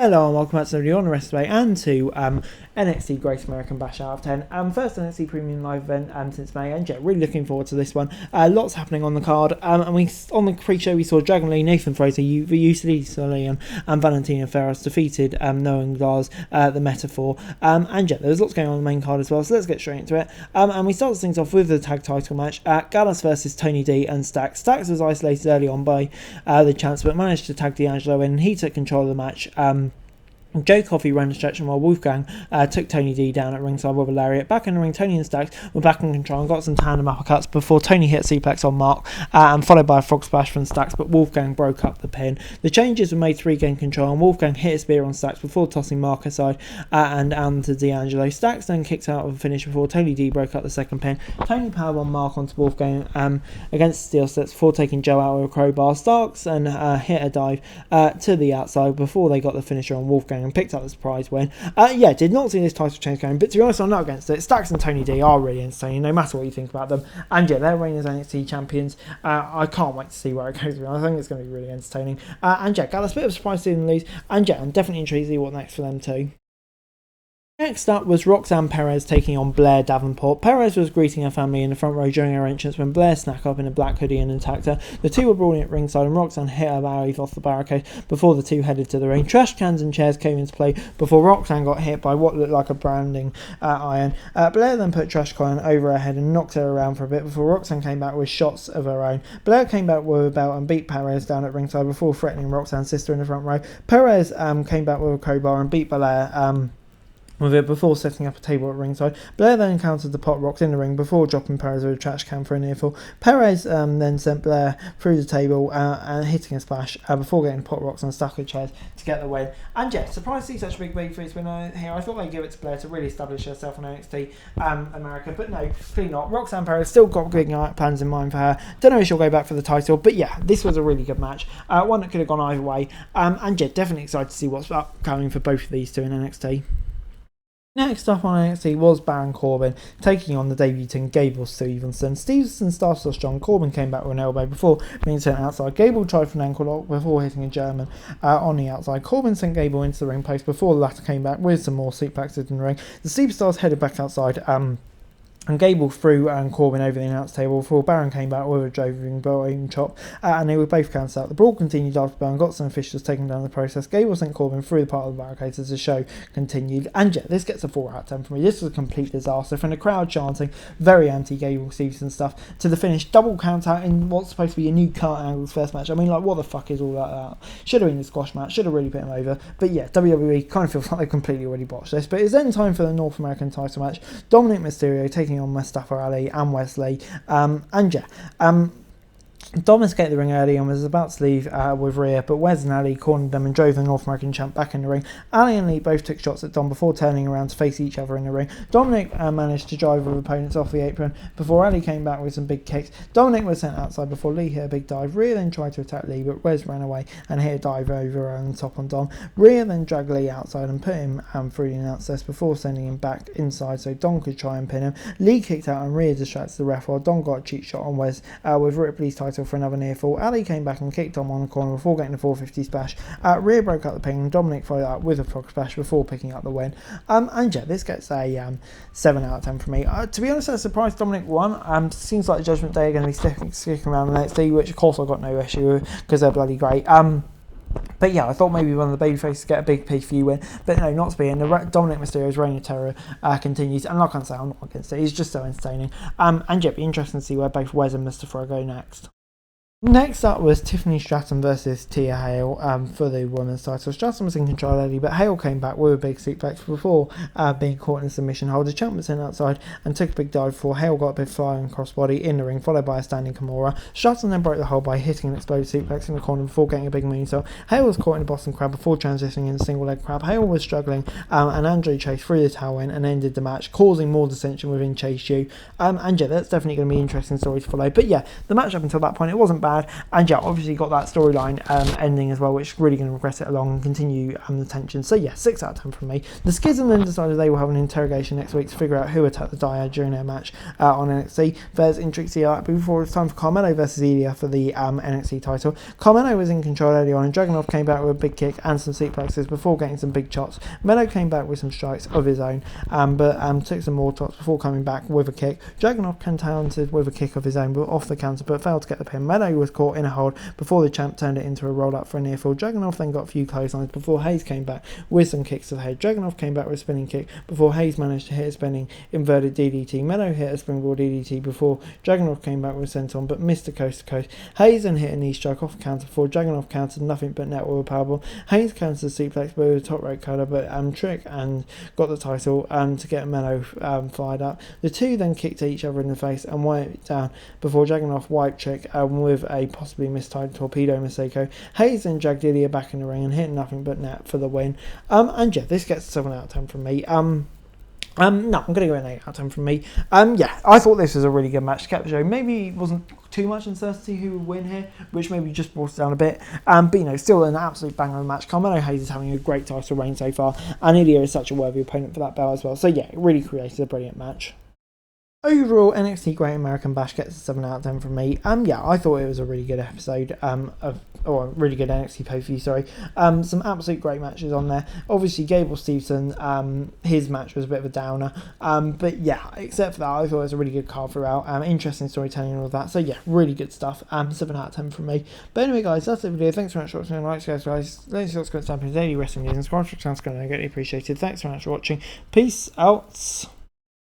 Hello and welcome back to the On the Rest Today and to NXT Great American Bash out of 10. First NXT Premium Live event since May, and yeah, really looking forward to this one. Lots happening on the card, and we on the pre-show we saw Dragon Lee, Nathan Fraser, Yusili Soleil and Valentina Ferros defeated Noah and Glaz, the Metaphor, and yeah, there was lots going on the main card as well, so let's get straight into it. And we start things off with the tag title match, Gallus versus Tony D and Stax. Stax was isolated early on by the champs, but managed to tag D'Angelo in, and he took control of the match. Joe Coffey ran the stretch, and while Wolfgang took Tony D down at ringside with a lariat. Back in the ring, Tony and Stax were back in control and got some tandem uppercuts before Tony hit a suplex on Mark, and followed by a frog splash from Stax, but Wolfgang broke up the pin. The changes were made to regain control, and Wolfgang hit a spear on Stax before tossing Mark aside and down to D'Angelo. Stax then kicked out of the finish before Tony D broke up the second pin. Tony powerbombed Mark onto Wolfgang against steel steps before taking Joe out with a crowbar. Stax and hit a dive to the outside before they got the finisher on Wolfgang and picked up the surprise win. Yeah, did not see this title change going, but to be honest, I'm not against it. Stax and Tony D are really entertaining, no matter what you think about them. And yeah, they're reigning as NXT champions. I can't wait to see where it goes. I think it's going to be really entertaining. And yeah, Gallus, a bit of a surprise to lose. And yeah, I'm definitely intrigued to see what next for them too. Next up was Roxanne Perez taking on Blair Davenport. Perez was greeting her family in the front row during her entrance when Blair snuck up in a black hoodie and attacked her. The two were brawling at ringside and Roxanne hit her barrier off the barricade before the two headed to the ring. Trash cans and chairs came into play before Roxanne got hit by what looked like a branding iron. Blair then put Trash Can over her head and knocked her around for a bit before Roxanne came back with shots of her own. Blair came back with a belt and beat Perez down at ringside before threatening Roxanne's sister in the front row. Perez came back with a crowbar and beat Blair with it before setting up a table at ringside. Blair then encountered the pot rocks in the ring before dropping Perez with a trash can for a near fall. Perez then sent Blair through the table and hitting a splash before getting pot rocks and stuck with chairs to get the win. And yeah, surprised to see such a big babyface win here. I thought they'd give it to Blair to really establish herself on NXT America, but no, clearly not. Roxanne Perez still got big plans in mind for her. Don't know if she'll go back for the title, but yeah, this was a really good match. One that could have gone either way. And yeah, definitely excited to see what's upcoming for both of these two in NXT. Next up on NXT was Baron Corbin taking on the debutant Gable Stevenson. Stevenson started off strong. Corbin came back with an elbow before being sent outside. Gable tried for an ankle lock before hitting a German on the outside. Corbin sent Gable into the ring post before the latter came back with some more suplexes in the ring. The Superstars headed back outside and Gable threw Corbin over the announce table before Baron came back with a driving bone chop, and they were both counted out. The brawl continued after Baron got some officials taking down the process. Gable sent Corbin through the part of the barricades as the show continued, and yeah, this gets a 4 out of 10 from me. This was a complete disaster, from the crowd chanting very anti-Gable Stevenson stuff to the finish, double count out in what's supposed to be a new Kurt Angle's first match. I mean, like, what the fuck is all that? Should have been a squash match, should have really put him over, but yeah, WWE kind of feels like they completely already botched this. But it's then time for the North American title match. Dominic Mysterio taking on Mustafa Ali and Wesley, and yeah, Dom escaped the ring early and was about to leave with Rhea, but Wes and Ali cornered them and drove the North American champ back in the ring. Ali and Lee both took shots at Dom before turning around to face each other in the ring. Dominic managed to drive with opponents off the apron before Ali came back with some big kicks. Dominic was sent outside before Lee hit a big dive. Rhea then tried to attack Lee, but Wes ran away and hit a dive over on top on Dom. Rhea then dragged Lee outside and put him through the announce desk before sending him back inside so Dom could try and pin him. Lee kicked out and Rhea distracted the ref while Dom got a cheap shot on Wes with Ripley's title for another near fall. Ali came back and kicked Dom on the corner before getting the 450 splash. Rhea broke up the pin and Dominic followed up with a frog splash before picking up the win. And yeah, this gets a 7 out of 10 from me. To be honest, I was surprised Dominic won. Seems like the Judgment Day are going to be sticking around the NXT, which of course I've got no issue with because they're bloody great. But yeah, I thought maybe one of the babyfaces get a big pay-per-view win, but no, not to be. And Dominic Mysterio's reign of terror continues, and like I say, I'm not against it. He's just so entertaining. And yeah, it'd be interesting to see where both Wes and Mustafa go next. Next up was Tiffany Stratton versus Tia Hale for the women's title. Stratton was in control early, but Hale came back with a big suplex before being caught in a submission hold. The champ was sent outside and took a big dive before Hale got a big flying crossbody in the ring, followed by a standing Kimura. Stratton then broke the hold by hitting an exploded suplex in the corner before getting a big moonsault. Hale was caught in a Boston Crab before transitioning in a single leg crab. Hale was struggling, and Andre Chase threw the towel in and ended the match, causing more dissension within Chase U. And yeah, that's definitely going to be an interesting story to follow. But yeah, the match up until that point, it wasn't bad. bad. And yeah, obviously got that storyline ending as well, which is really going to progress it along and continue the tension. So yeah, 6 out of 10 from me. The Schism then decided they will have an interrogation next week to figure out who attacked the Dyad during their match on NXT. There's intrigue before it's time for Carmelo versus Ilya for the NXT title. Carmelo was in control early on, and Dragunov came back with a big kick and some seatplexes before getting some big chops. Melo came back with some strikes of his own, but took some more chops before coming back with a kick. Dragunov countered with a kick of his own, but off the counter, but failed to get the pin. Melo was caught in a hold before the champ turned it into a roll up for a near fall. Dragunov then got a few clotheslines before Hayes came back with some kicks to the head. Dragunov came back with a spinning kick before Hayes managed to hit a spinning inverted DDT. Melo hit a springboard DDT before Dragunov came back with a senton but missed the coast to coast. Hayes then hit a knee strike off counter before Dragunov countered nothing but net with a powerbomb. Hayes countered the suplex but with a top rope cutter, but Trick and got the title to get Melo fired up. The two then kicked each other in the face and wiped down before Dragunov wiped Trick with a possibly mistimed torpedo Maseko. Hayes then dragged Ilya back in the ring and hit nothing but net for the win. And yeah, this gets a 7 out of 10 from me. No, I'm going to go an 8 out of 10 from me. Yeah, I thought this was a really good match to cap the show. Maybe it wasn't too much uncertainty who would win here, which maybe just brought it down a bit. But, you know, still an absolute banger of a match. Carmelo Hayes is having a great title reign so far, and Ilya is such a worthy opponent for that belt as well. So, yeah, it really created a brilliant match. Overall, NXT Great American Bash gets a 7 out of 10 from me. Yeah, I thought it was a really good episode or a really good NXT pay-per-view, sorry. Some absolute great matches on there. Obviously, Gable Stevenson, his match was a bit of a downer. But yeah, except for that, I thought it was a really good card throughout. Interesting storytelling and all of that. So yeah, really good stuff. 7 out of 10 from me. But anyway, guys, that's the video. Thanks very much for watching. Like, guys. Let's subscribe to daily wrestling news and subscribe to the channel. It's going to be greatly appreciated. Thanks very much for watching. Peace out.